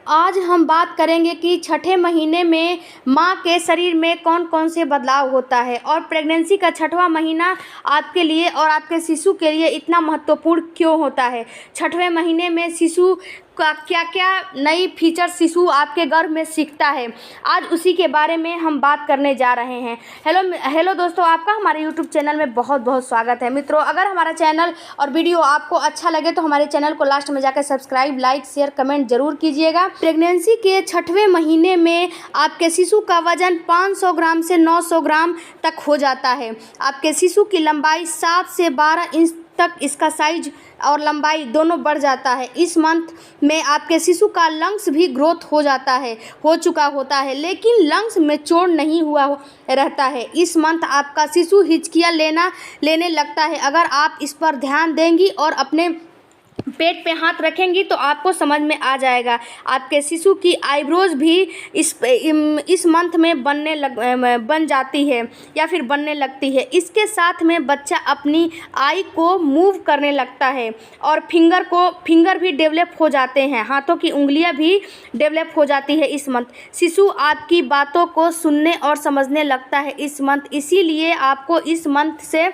आज हम बात करेंगे कि छठे महीने में माँ के शरीर में कौन कौन से बदलाव होता है और प्रेगनेंसी का छठवां महीना आपके लिए और आपके शिशु के लिए इतना महत्वपूर्ण क्यों होता है। छठवें महीने में शिशु का क्या क्या नई फीचर शिशु आपके गर्भ में सीखता है, आज उसी के बारे में हम बात करने जा रहे हैं। हेलो दोस्तों, आपका हमारे यूट्यूब चैनल में बहुत बहुत स्वागत है। मित्रों, अगर हमारा चैनल और वीडियो आपको अच्छा लगे तो हमारे चैनल को लास्ट में जाकर सब्सक्राइब, लाइक, शेयर, कमेंट जरूर कीजिएगा। प्रेगनेंसी के छठवें महीने में आपके शिशु का वजन 500 ग्राम से 900 ग्राम तक हो जाता है। आपके शिशु की लंबाई 7 से 12 इंच तक इसका साइज और लंबाई दोनों बढ़ जाता है। इस मंथ में आपके शिशु का लंग्स भी ग्रोथ हो चुका होता है, लेकिन लंग्स मैच्योर नहीं हुआ रहता है। इस मंथ आपका शिशु हिचकियाँ लेने लगता है। अगर आप इस पर ध्यान देंगी और अपने पेट पे हाथ रखेंगी तो आपको समझ में आ जाएगा। आपके शिशु की आईब्रोज भी इस मंथ में बन जाती है या फिर बनने लगती है। इसके साथ में बच्चा अपनी आई को मूव करने लगता है और फिंगर भी डेवलप हो जाते हैं। हाथों की उंगलियां भी डेवलप हो जाती है इस मंथ। शिशु आपकी बातों को सुनने और समझने लगता है इस मंथ। इसीलिए आपको इस मंथ से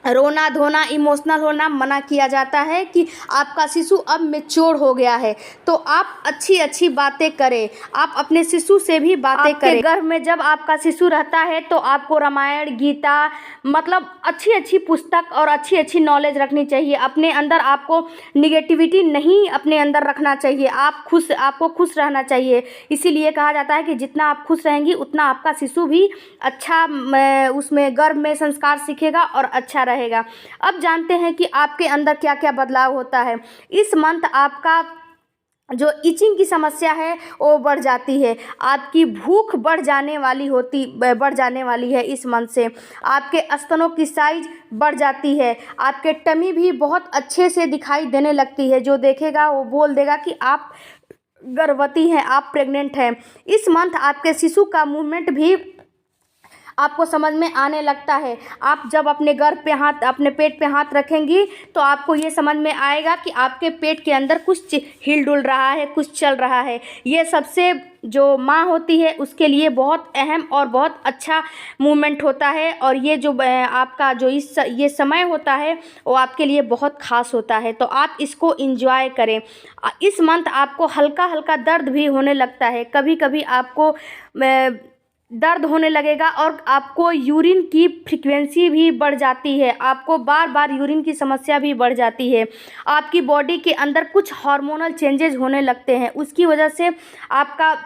रोना धोना, इमोशनल होना मना किया जाता है कि आपका शिशु अब मैच्योर हो गया है। तो आप अच्छी बातें करें, आप अपने शिशु से भी बातें करें। गर्भ में जब आपका शिशु रहता है तो आपको रामायण, गीता, मतलब अच्छी पुस्तक और अच्छी नॉलेज रखनी चाहिए। अपने अंदर आपको निगेटिविटी नहीं अपने अंदर रखना चाहिए। आपको खुश रहना चाहिए। इसीलिए कहा जाता है कि जितना आप खुश रहेंगी उतना आपका शिशु भी अच्छा उसमें गर्भ में संस्कार सीखेगा और अच्छा रहेगा। अब जानते हैं कि आपके अंदर क्या क्या बदलाव होता है। इस मंथ आपका जो इचिंग की समस्या है वो बढ़ जाती है। आपकी भूख बढ़ जाने वाली है इस मंथ से। आपके स्तनों की साइज बढ़ जाती है। आपके टमी भी बहुत अच्छे से दिखाई देने लगती है। जो देखेगा वो बोल देगा कि आप गर्भवती हैं, आप प्रेग्नेंट हैं। इस मंथ आपके शिशु का मूवमेंट भी आपको समझ में आने लगता है। आप जब अपने अपने पेट पे हाथ रखेंगी तो आपको ये समझ में आएगा कि आपके पेट के अंदर कुछ हिल डुल रहा है, कुछ चल रहा है। ये सबसे जो माँ होती है उसके लिए बहुत अहम और बहुत अच्छा मूवमेंट होता है। और ये जो आपका जो ये समय होता है वो आपके लिए बहुत ख़ास होता है। तो आप इसको एंजॉय करें। इस मंथ आपको हल्का दर्द भी होने लगता है। कभी कभी आपको दर्द होने लगेगा और आपको यूरिन की फ्रीक्वेंसी भी बढ़ जाती है। आपको बार यूरिन की समस्या भी बढ़ जाती है। आपकी बॉडी के अंदर कुछ हार्मोनल चेंजेस होने लगते हैं। उसकी वजह से आपका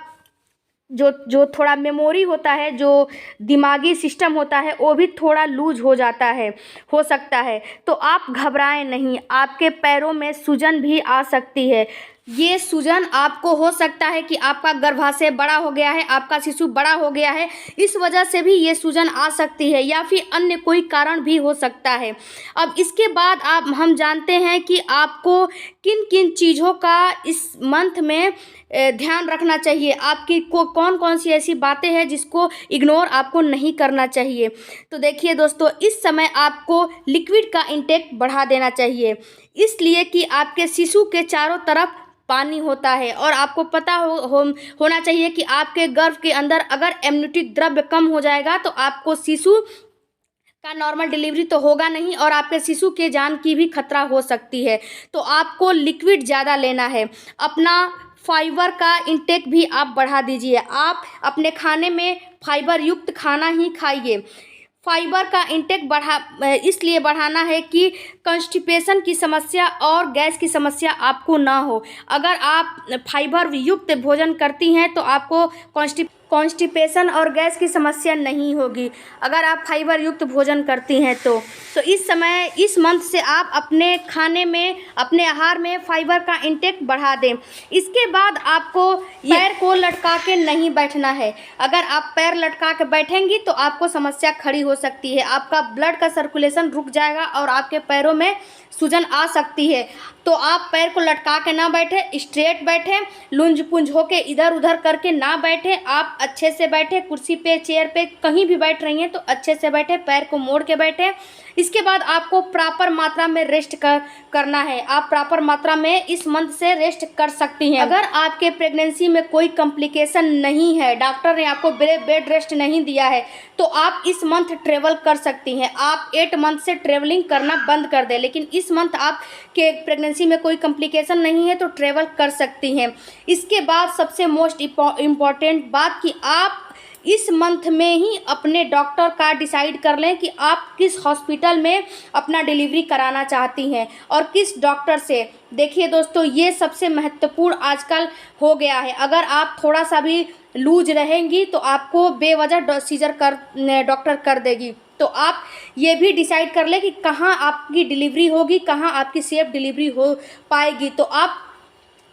जो थोड़ा मेमोरी होता है, जो दिमागी सिस्टम होता है, वो भी थोड़ा लूज हो सकता है। तो आप घबराएं नहीं। आपके पैरों में सूजन भी आ सकती है। ये सूजन आपको हो सकता है कि आपका गर्भाशय बड़ा हो गया है, आपका शिशु बड़ा हो गया है, इस वजह से भी ये सूजन आ सकती है या फिर अन्य कोई कारण भी हो सकता है। अब इसके बाद हम जानते हैं कि आपको किन किन चीज़ों का इस मंथ में ध्यान रखना चाहिए। आपकी कौन सी ऐसी बातें हैं जिसको इग्नोर आपको नहीं करना चाहिए। तो देखिए दोस्तों, इस समय आपको लिक्विड का इंटेक बढ़ा देना चाहिए, इसलिए कि आपके शिशु के चारों तरफ पानी होता है। और आपको पता होना चाहिए कि आपके गर्भ के अंदर अगर एमनियोटिक द्रव्य कम हो जाएगा तो आपको शिशु का नॉर्मल डिलीवरी तो होगा नहीं और आपके शिशु के जान की भी खतरा हो सकती है। तो आपको लिक्विड ज़्यादा लेना है। अपना फाइबर का इंटेक भी आप बढ़ा दीजिए। आप अपने खाने में फाइबर युक्त खाना ही खाइए। फाइबर का इंटेक इसलिए बढ़ाना है कि कॉन्स्टिपेशन की समस्या और गैस की समस्या आपको ना हो। अगर आप फाइबर युक्त भोजन करती हैं तो आपको कॉन्स्टिपेशन और गैस की समस्या नहीं होगी अगर आप फाइबर युक्त भोजन करती हैं तो इस मंथ से आप अपने खाने में, अपने आहार में फाइबर का इंटेक बढ़ा दें। इसके बाद आपको पैर को लटका के नहीं बैठना है। अगर आप पैर लटका के बैठेंगी तो आपको समस्या खड़ी हो सकती है। आपका ब्लड का सर्कुलेशन रुक जाएगा और आपके पैरों में सूजन आ सकती है। तो आप पैर को लटका के ना बैठे, स्ट्रेट बैठे, लुंज पुंज होके इधर उधर करके ना बैठे। आप अच्छे से बैठे, कुर्सी पे, चेयर पे, कहीं भी बैठ रही हैं तो अच्छे से बैठे, पैर को मोड़ के बैठे। इसके बाद आपको प्रॉपर मात्रा में रेस्ट करना है। आप प्रॉपर मात्रा में इस मंथ से रेस्ट कर सकती हैं। अगर आपके प्रेगनेंसी में कोई कॉम्प्लिकेशन नहीं है, डॉक्टर ने आपको बेड रेस्ट नहीं दिया है, तो आप इस मंथ ट्रेवल कर सकती हैं। आप 8 मंथ से ट्रेवलिंग करना बंद कर दें, लेकिन इस मंथ आपके प्रेगनेंसी में कोई कॉम्प्लिकेशन नहीं है तो ट्रेवल कर सकती हैं। इसके बाद सबसे मोस्ट इम्पॉर्टेंट बात कि आप इस मंथ में ही अपने डॉक्टर का डिसाइड कर लें कि आप किस हॉस्पिटल में अपना डिलीवरी कराना चाहती हैं और किस डॉक्टर से। देखिए दोस्तों, ये सबसे महत्वपूर्ण आजकल हो गया है। अगर आप थोड़ा सा भी लूज रहेंगी तो आपको बेवजह सीजर डॉक्टर कर देगी। तो आप ये भी डिसाइड कर लें कि कहाँ आपकी डिलीवरी होगी, कहाँ आपकी सेफ डिलीवरी हो पाएगी। तो आप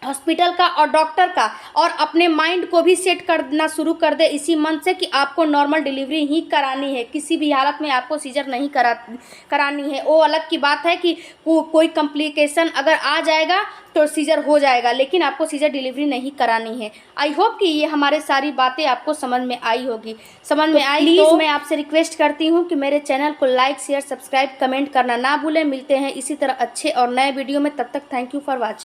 हॉस्पिटल का और डॉक्टर का और अपने माइंड को भी सेट करना शुरू कर दे इसी मंथ से कि आपको नॉर्मल डिलीवरी ही करानी है, किसी भी हालत में आपको सीजर नहीं करानी है। वो अलग की बात है कि कोई कॉम्प्लिकेशन अगर आ जाएगा तो सीजर हो जाएगा, लेकिन आपको सीजर डिलीवरी नहीं करानी है। आई होप कि ये हमारे सारी बातें आपको समझ में आई होगी। समझ में आई तो मैं आपसे रिक्वेस्ट करती हूँ कि मेरे चैनल को लाइक, शेयर, सब्सक्राइब, कमेंट करना ना भूलें। मिलते हैं इसी तरह अच्छे और नए वीडियो में, तब तक थैंक यू फॉर वॉचिंग।